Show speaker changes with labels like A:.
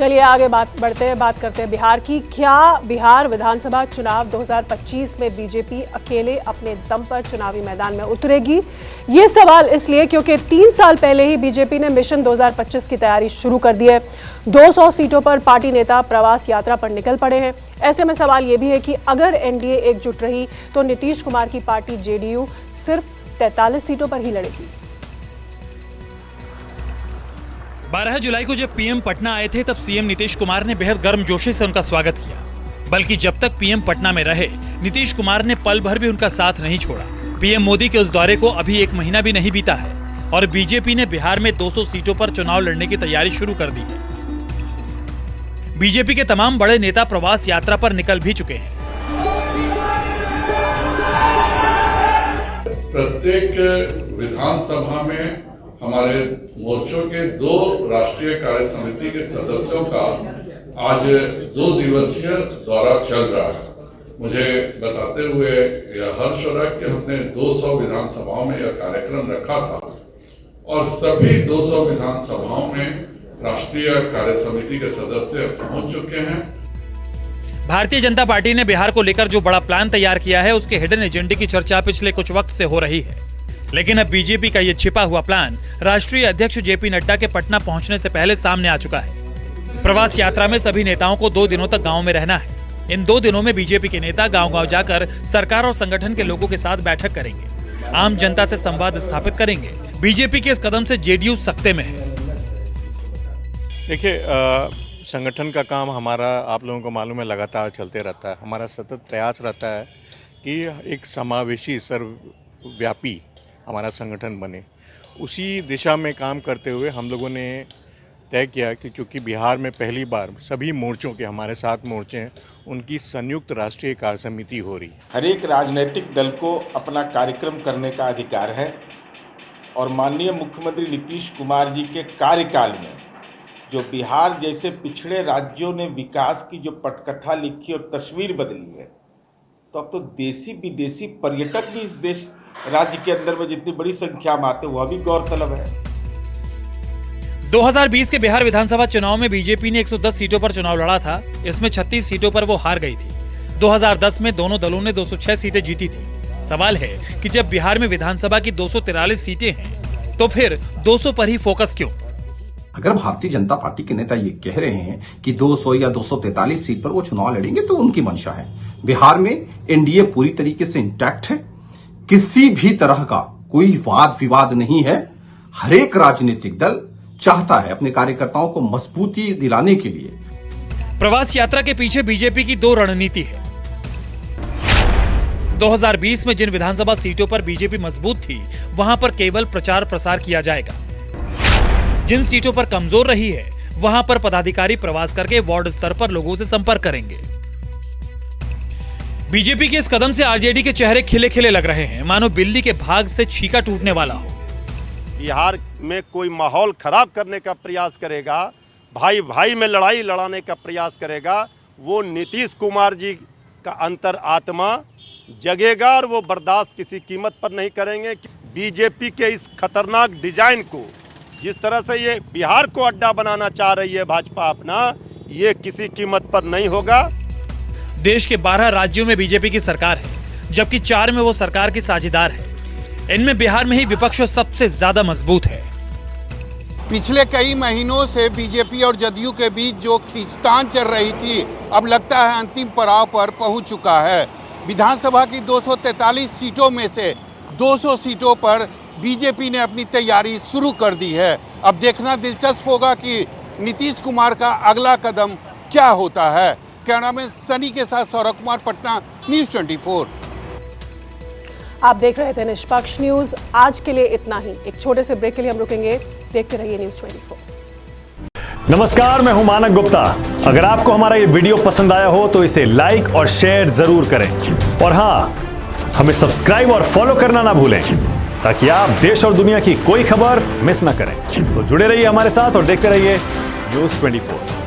A: चलिए आगे बात करते हैं बिहार की। क्या बिहार विधानसभा चुनाव 2025 में बीजेपी अकेले अपने दम पर चुनावी मैदान में उतरेगी? ये सवाल इसलिए क्योंकि 3 साल पहले ही बीजेपी ने मिशन 2025 की तैयारी शुरू कर दी है। 200 सीटों पर पार्टी नेता प्रवास यात्रा पर निकल पड़े हैं। ऐसे में सवाल ये भी है कि अगर एनडीए एकजुट रही तो नीतीश कुमार की पार्टी जेडीयू सिर्फ 43 सीटों पर ही लड़ेगी।
B: 12 जुलाई को जब पीएम पटना आए थे तब सीएम नीतीश कुमार ने बेहद गर्मजोशी से उनका स्वागत किया। बल्कि जब तक पीएम पटना में रहे नीतीश कुमार ने पल भर भी उनका साथ नहीं छोड़ा। पीएम मोदी के उस दौरे को अभी 1 महीना भी नहीं बीता है और बीजेपी ने बिहार में 200 सीटों पर चुनाव लड़ने की तैयारी शुरू कर दी है। बीजेपी के तमाम बड़े नेता प्रवास यात्रा पर निकल भी चुके हैं।
C: प्रत्येक विधानसभा में हमारे मोर्चों के 2 राष्ट्रीय कार्य समिति के सदस्यों का आज 2 दिवसीय दौरा चल रहा है। मुझे बताते हुए यह हर्ष हो रहा है कि हमने 200 विधानसभाओं में यह कार्यक्रम रखा था और सभी 200 विधानसभाओं में राष्ट्रीय कार्य समिति के सदस्य पहुंच चुके हैं।
B: भारतीय जनता पार्टी ने बिहार को लेकर जो बड़ा प्लान तैयार किया है उसके हिडन एजेंडे की चर्चा पिछले कुछ वक्त से हो रही है। लेकिन अब बीजेपी का ये छिपा हुआ प्लान राष्ट्रीय अध्यक्ष जेपी नड्डा के पटना पहुंचने से पहले सामने आ चुका है। प्रवास यात्रा में सभी नेताओं को 2 दिनों तक गांव में रहना है। इन 2 दिनों में बीजेपी के नेता गांव-गांव जाकर सरकार और संगठन के लोगों के साथ बैठक करेंगे, आम जनता से संवाद स्थापित करेंगे। बीजेपी के इस कदम से जेडीयू सकते में है।
D: देखिए, संगठन का काम हमारा आप लोगों को मालूम है लगातार चलते रहता है। हमारा सतत प्रयास रहता है कि एक समावेशी सर्वव्यापी हमारा संगठन बने। उसी दिशा में काम करते हुए हम लोगों ने तय किया कि चूँकि बिहार में पहली बार सभी मोर्चों के हमारे 7 मोर्चे हैं, उनकी संयुक्त राष्ट्रीय कार्य समिति हो रही है।
E: हर एक राजनीतिक दल को अपना कार्यक्रम करने का अधिकार है और माननीय मुख्यमंत्री नीतीश कुमार जी के कार्यकाल में जो बिहार जैसे पिछड़े राज्यों ने विकास की जो पटकथा लिखी और तस्वीर बदली है, तो अब तो देसी विदेशी पर्यटक भी इस देश राज्य के अंदर में जितनी बड़ी संख्या में आते वह भी गौरतलब है।
B: 2020 के बिहार विधानसभा चुनाव में बीजेपी ने 110 सीटों पर चुनाव लड़ा था। इसमें 36 सीटों पर वो हार गई थी। 2010 में दोनों दलों ने 206 सीटें जीती थी। सवाल है कि जब बिहार में विधानसभा की 243 सीटें हैं तो फिर 200 पर ही फोकस क्यों?
F: अगर भारतीय जनता पार्टी के नेता ये कह रहे हैं कि 200 या 243 सीट पर वो चुनाव लड़ेंगे तो उनकी मंशा है। बिहार में एनडीए पूरी तरीके से इंटैक्ट है। किसी भी तरह का कोई वाद विवाद नहीं है। हर एक राजनीतिक दल चाहता है अपने कार्यकर्ताओं को मजबूती दिलाने के लिए।
B: प्रवास यात्रा के पीछे बीजेपी की 2 रणनीति है। 2020 में जिन विधानसभा सीटों पर बीजेपी मजबूत थी वहां पर केवल प्रचार प्रसार किया जाएगा। जिन सीटों पर कमजोर रही है वहां पर पदाधिकारी प्रवास करके वार्ड स्तर पर लोगों से संपर्क करेंगे। बीजेपी के इस कदम से आरजेडी के चेहरे खिले खिले लग रहे हैं, मानो बिल्ली के भाग से छीका टूटने वाला हो।
G: बिहार में कोई माहौल खराब करने का प्रयास करेगा, भाई भाई में लड़ाई लड़ाने का प्रयास करेगा, वो नीतीश कुमार जी का अंतरात्मा जगेगा और वो बर्दाश्त किसी कीमत पर नहीं करेंगे। बीजेपी के इस खतरनाक डिजाइन को, जिस तरह से ये बिहार को अड्डा बनाना चाह रही है भाजपा अपना, ये किसी कीमत पर नहीं होगा।
B: देश के 12 राज्यों में बीजेपी की सरकार है, जबकि 4 में वो सरकार की साझेदार है। इनमें बिहार में ही विपक्ष सबसे ज्यादा मजबूत है।
H: पिछले कई महीनों से बीजेपी और जदयू के बीच जो खींचतान चल रही थी, अब लगता है अंतिम पड़ाव पर पहुंच चुका है। विधानसभा की 243 सीटों में से 200 सीटों पर बीजेपी ने अपनी तैयारी शुरू कर दी है। अब देखना दिलचस्प होगा कि नीतीश कुमार का अगला कदम क्या होता है। कैमरा में सनी के साथ सौरभ कुमार, पटना, न्यूज़ 24।
A: आप देख रहे थे निष्पक्ष न्यूज। आज के लिए इतना ही। एक छोटे से ब्रेक के लिए हम रुकेंगे। देखते रहिए न्यूज़ 24।
I: नमस्कार, मैं हूं मानक गुप्ता। अगर आपको हमारा ये वीडियो पसंद आया हो तो इसे लाइक और शेयर जरूर करें और हाँ, हमें सब्सक्राइब और फॉलो करना ना भूलें ताकि आप देश और दुनिया की कोई खबर मिस ना करें। तो जुड़े रहिए हमारे साथ और देखते रहिए न्यूज़ 24।